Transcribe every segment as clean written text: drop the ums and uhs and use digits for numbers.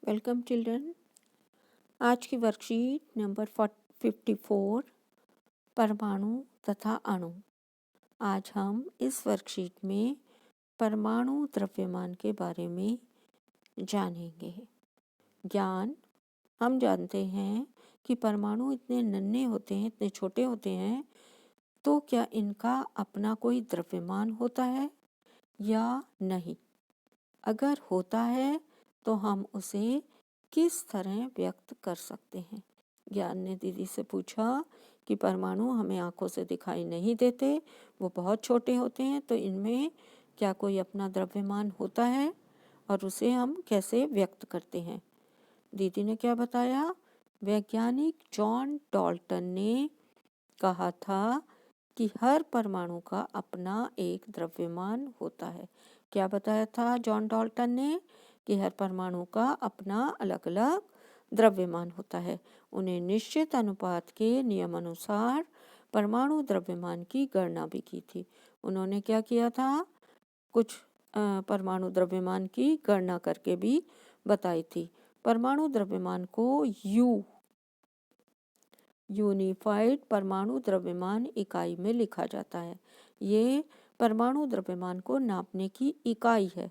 Welcome children. आज की worksheet number 54 परमाणु तथा अणु। आज हम इस वर्कशीट में परमाणु द्रव्यमान के बारे में जानेंगे। ज्ञान हम जानते हैं कि परमाणु इतने नन्हे होते हैं, इतने छोटे होते हैं, तो क्या इनका अपना कोई द्रव्यमान होता है या नहीं? अगर होता है तो हम उसे किस तरह व्यक्त कर सकते हैं? ज्ञान ने दीदी से पूछा कि परमाणु हमें आंखों से दिखाई नहीं देते, वो बहुत छोटे होते हैं, तो इनमें क्या कोई अपना द्रव्यमान होता है और उसे हम कैसे व्यक्त करते हैं? दीदी ने क्या बताया? वैज्ञानिक जॉन डाल्टन ने कहा था कि हर परमाणु का अपना एक द्रव्यमान होता है। क्या बताया था जॉन डाल्टन ने? कि हर परमाणु का अपना अलग अलग द्रव्यमान होता है। उन्हें निश्चित अनुपात के नियम अनुसार परमाणु द्रव्यमान की गणना भी की थी। उन्होंने क्या किया था? कुछ परमाणु द्रव्यमान की गणना करके भी बताई थी। परमाणु द्रव्यमान को यूनिफाइड परमाणु द्रव्यमान इकाई में लिखा जाता है। ये परमाणु द्रव्यमान को नापने की इकाई है।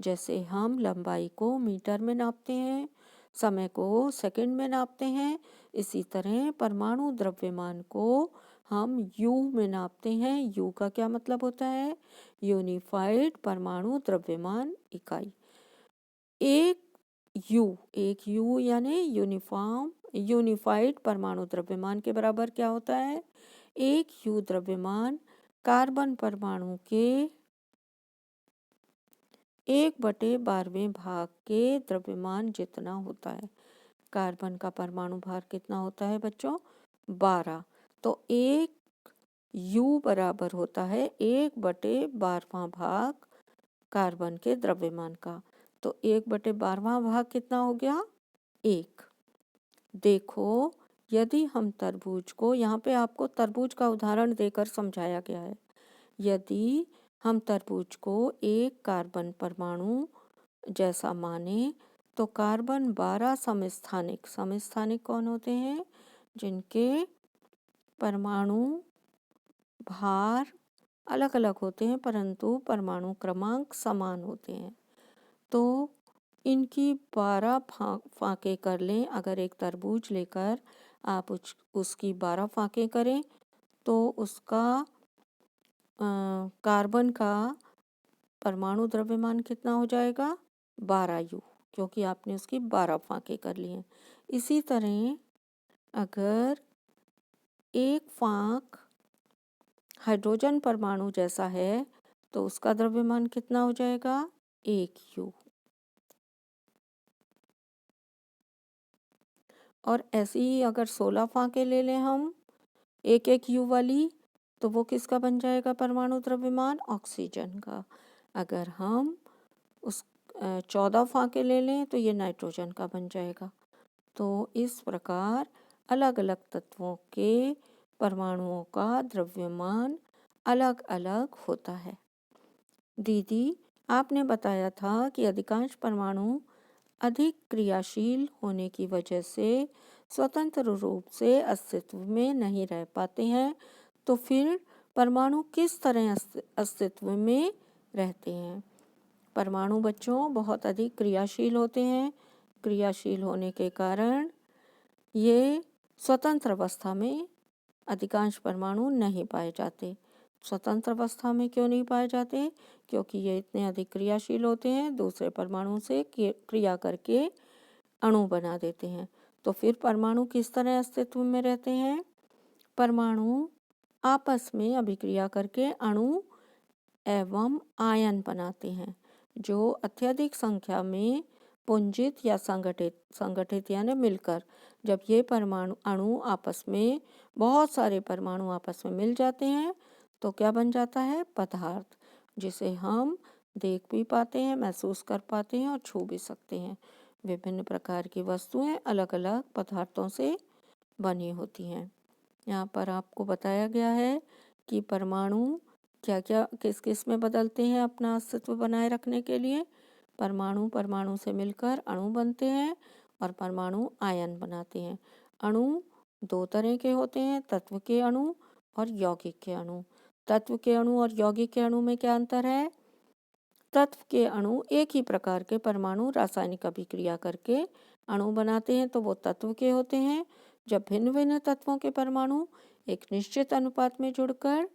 जैसे हम लंबाई को मीटर में नापते हैं, समय को सेकंड में नापते हैं, इसी तरह परमाणु द्रव्यमान को हम यू में नापते हैं। यू का क्या मतलब होता है? यूनिफाइड परमाणु द्रव्यमान इकाई। एक यू यानी यूनिफाइड परमाणु द्रव्यमान के बराबर क्या होता है? एक यू द्रव्यमान कार्बन परमाणु के 1/12वें भाग के द्रव्यमान जितना होता है। कार्बन का परमाणु भार कितना होता है बच्चों? 12। तो एक यू बराबर होता है 1/12वां भाग कार्बन के द्रव्यमान का। तो 1/12वां भाग कितना हो गया? 1। देखो, यदि हम तरबूज को, यहाँ पे आपको तरबूज का उदाहरण देकर समझाया गया है। यदि हम तरबूज को एक कार्बन परमाणु जैसा माने तो कार्बन 12 समस्थानिक कौन होते हैं? जिनके परमाणु भार अलग अलग होते हैं परंतु परमाणु क्रमांक समान होते हैं। तो इनकी 12 फाँके कर लें। अगर एक तरबूज लेकर आप उसकी 12 फाँके करें तो उसका कार्बन का परमाणु द्रव्यमान कितना हो जाएगा? 12U, क्योंकि आपने उसकी 12 फाँके कर लिए हैं। इसी तरह अगर एक फाँक हाइड्रोजन परमाणु जैसा है तो उसका द्रव्यमान कितना हो जाएगा? 1U। और ऐसी ही अगर 16 फाँके ले लें हम एक यू वाली, तो वो किसका बन जाएगा परमाणु द्रव्यमान? ऑक्सीजन का। अगर हम उस 14 फाँके ले लें तो ये नाइट्रोजन का बन जाएगा। तो इस प्रकार अलग अलग तत्वों के परमाणुओं का द्रव्यमान अलग अलग होता है। दीदी, आपने बताया था कि अधिकांश परमाणु अधिक क्रियाशील होने की वजह से स्वतंत्र रूप से अस्तित्व में नहीं रह पाते हैं, तो फिर परमाणु किस तरह अस्तित्व में रहते हैं? परमाणु बच्चों बहुत अधिक क्रियाशील होते हैं। क्रियाशील होने के कारण ये स्वतंत्र अवस्था में अधिकांश परमाणु नहीं पाए जाते। स्वतंत्र अवस्था में क्यों नहीं पाए जाते? क्योंकि ये इतने अधिक क्रियाशील होते हैं, दूसरे परमाणु से क्रिया करके अणु बना देते हैं। तो फिर परमाणु किस तरह अस्तित्व में रहते हैं? परमाणु आपस में अभिक्रिया करके अणु एवं आयन बनाते हैं, जो अत्यधिक संख्या में पुंजित या संगठित यानी मिलकर, जब ये परमाणु अणु आपस में, बहुत सारे परमाणु आपस में मिल जाते हैं तो क्या बन जाता है? पदार्थ, जिसे हम देख भी पाते हैं, महसूस कर पाते हैं और छू भी सकते हैं। विभिन्न प्रकार की वस्तुएं अलग अलग पदार्थों से बनी होती हैं। यहाँ पर आपको बताया गया है कि परमाणु क्या क्या किस किस में बदलते हैं अपना अस्तित्व बनाए रखने के लिए। परमाणु परमाणु से मिलकर अणु बनते हैं और परमाणु आयन बनाते हैं। अणु दो तरह के होते हैं, तत्व के अणु और यौगिक के अणु। तत्व के अणु और यौगिक के अणु में क्या अंतर है? तत्व के अणु एक ही प्रकार के परमाणु रासायनिक अभिक्रिया करके अणु बनाते हैं तो वो तत्व के होते हैं। जब भिन्न भिन्न तत्वों के परमाणु एक निश्चित अनुपात में जुड़कर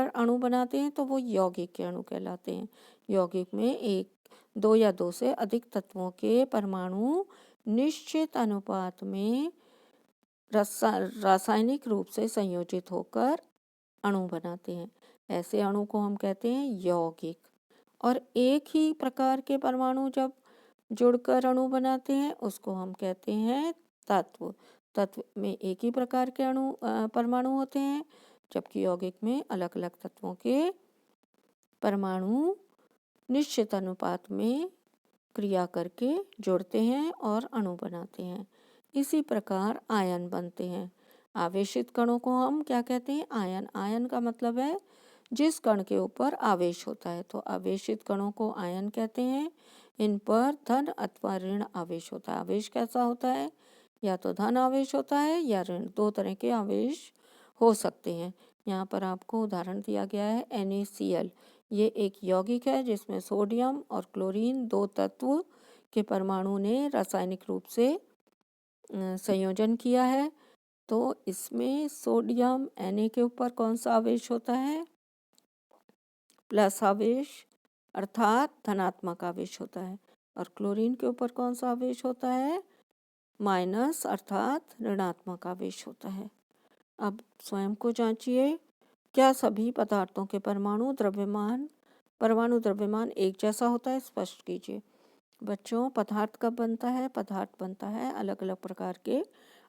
अणु बनाते हैं तो वो यौगिक के अणु कहलाते हैं। यौगिक में एक, दो या दो से अधिक तत्वों के परमाणु निश्चित अनुपात में रासायनिक रूप से संयोजित होकर अणु बनाते हैं। ऐसे अणु को हम कहते हैं यौगिक। और एक ही प्रकार के परमाणु जब जुड़कर अणु बनाते हैं उसको हम कहते हैं तत्व। तत्व में एक ही प्रकार के परमाणु होते हैं, जबकि यौगिक में अलग अलग तत्वों के परमाणु निश्चित अनुपात में क्रिया करके जुड़ते हैं और अणु बनाते हैं। इसी प्रकार आयन बनते हैं। आवेशित कणों को हम क्या कहते हैं? आयन। आयन का मतलब है जिस कण के ऊपर आवेश होता है, तो आवेशित कणों को आयन कहते हैं। इन पर धन अथवा ऋण आवेश होता है। आवेश कैसा होता है? या तो धन आवेश होता है या ऋण, दो तरह के आवेश हो सकते हैं। यहाँ पर आपको उदाहरण दिया गया है NaCl। ये एक यौगिक है जिसमें सोडियम और क्लोरीन दो तत्व के परमाणु ने रासायनिक रूप से संयोजन किया है। तो इसमें सोडियम Na के ऊपर कौन सा आवेश होता है? प्लस आवेश, अर्थात धनात्मक आवेश होता है। और क्लोरीन के ऊपर कौन सा आवेश होता है? माइनस, अर्थात ऋणात्मक आवेश होता है। अब स्वयं को जांचिए, क्या सभी पदार्थों के परमाणु द्रव्यमान एक जैसा होता है? स्पष्ट कीजिए। बच्चों, पदार्थ कब बनता है? पदार्थ बनता है अलग अलग प्रकार के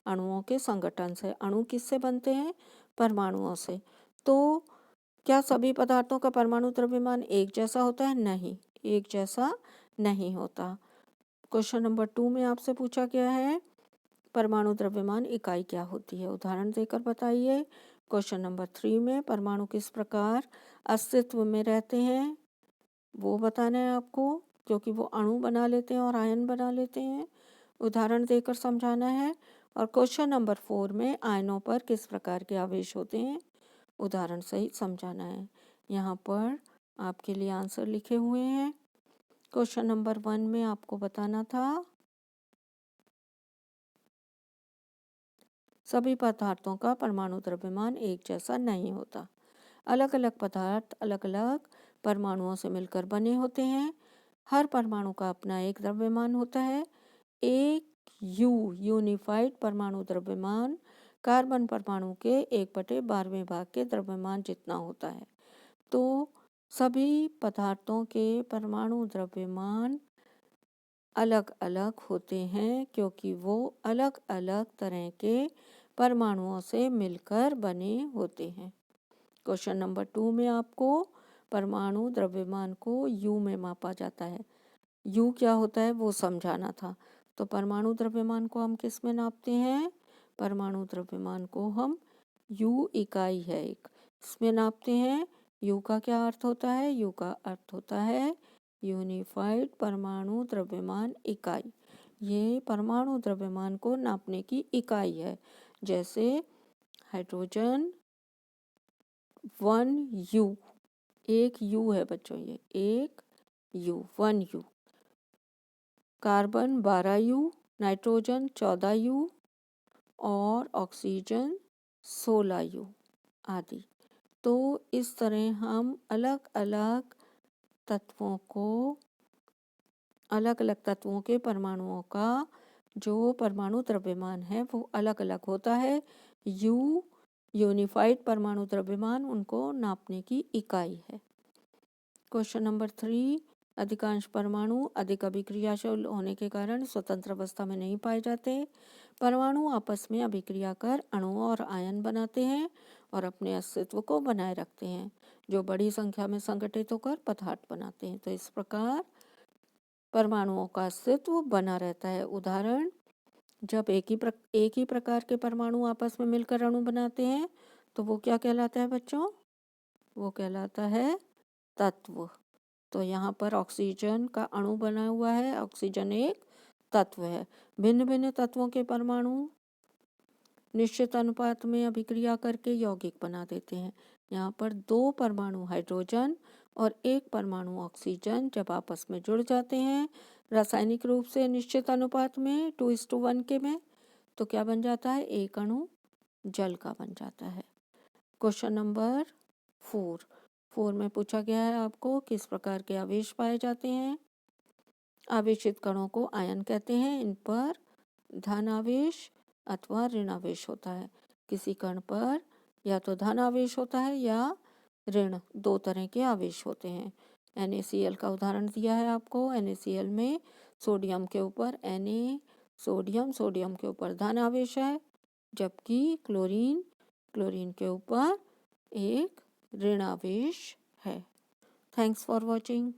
अणुओं के संगठन से। अणु किससे बनते हैं? परमाणुओं से। तो क्या सभी पदार्थों का परमाणु द्रव्यमान एक जैसा होता है? नहीं, एक जैसा नहीं होता। क्वेश्चन नंबर 2 में आपसे पूछा गया है परमाणु द्रव्यमान इकाई क्या होती है? उदाहरण देकर बताइए। क्वेश्चन नंबर 3 में परमाणु किस प्रकार अस्तित्व में रहते हैं वो बताना है आपको, क्योंकि वो अणु बना लेते हैं और आयन बना लेते हैं। उदाहरण देकर समझाना है। और क्वेश्चन नंबर 4 में आयनों पर किस प्रकार के आवेश होते हैं उदाहरण सहित समझाना है। यहाँ पर आपके लिए आंसर लिखे हुए हैं। क्वेश्चन नंबर 1 में आपको बताना था सभी पदार्थों का परमाणु द्रव्यमान एक जैसा नहीं होता। अलग अलग पदार्थ अलग अलग परमाणुओं से मिलकर बने होते हैं। हर परमाणु का अपना एक द्रव्यमान होता है। एक यूनिफाइड परमाणु द्रव्यमान कार्बन परमाणु के 1/12वें भाग के द्रव्यमान जितना होता है। तो सभी पदार्थों के परमाणु द्रव्यमान अलग अलग होते हैं क्योंकि वो अलग अलग तरह के परमाणुओं से मिलकर बने होते हैं। क्वेश्चन नंबर 2 में आपको परमाणु द्रव्यमान को यू में मापा जाता है। यू क्या होता है वो समझाना था। तो परमाणु द्रव्यमान को हम किस में नापते हैं? परमाणु द्रव्यमान को हम यू इकाई है एक, इसमें नापते हैं। यू का क्या अर्थ होता है? यू का अर्थ होता है यूनिफाइड परमाणु द्रव्यमान इकाई। ये परमाणु द्रव्यमान को नापने की इकाई है। जैसे हाइड्रोजन 1U, एक यू है बच्चों, ये एक you, 1U। Carbon 12U, nitrogen 14U और ऑक्सीजन 16U आदि। तो इस तरह हम अलग अलग तत्वों के परमाणुओं का जो परमाणु द्रव्यमान है वो अलग अलग होता है। यू यूनिफाइड परमाणु द्रव्यमान उनको नापने की इकाई है। क्वेश्चन नंबर 3, अधिकांश परमाणु अधिक अभिक्रियाशील होने के कारण स्वतंत्र अवस्था में नहीं पाए जाते। परमाणु आपस में अभिक्रिया कर अणु और आयन बनाते हैं और अपने अस्तित्व को बनाए रखते हैं, जो बड़ी संख्या में संगठित होकर पदार्थ बनाते हैं। तो इस प्रकार परमाणुओं का अस्तित्व बना रहता है। उदाहरण, जब एक ही प्रकार के परमाणु आपस में मिलकर अणु बनाते हैं तो वो क्या कहलाता है बच्चों? वो कहलाता है तत्व। तो यहाँ पर ऑक्सीजन का अणु बना हुआ है। ऑक्सीजन एक तत्व है। भिन्न भिन्न तत्वों के परमाणु निश्चित अनुपात में अभिक्रिया करके यौगिक बना देते हैं। यहाँ पर 2 परमाणु हाइड्रोजन और 1 परमाणु ऑक्सीजन जब आपस में जुड़ जाते हैं रासायनिक रूप से निश्चित अनुपात में 2:1 के में, तो क्या बन जाता है? एक अणु जल का बन जाता है। क्वेश्चन नंबर 4 में पूछा गया है आपको किस प्रकार के आवेश पाए जाते हैं। आवेशित कणों को आयन कहते हैं। इन पर धन आवेश अथवा ऋण आवेश होता है। किसी कण पर या तो धन आवेश होता है या ऋण, 2 तरह के आवेश होते हैं। NaCl का उदाहरण दिया है आपको। NaCl में सोडियम के ऊपर Na सोडियम के ऊपर धन आवेश है, जबकि क्लोरीन के ऊपर एक ऋण आवेश है। Thanks for watching.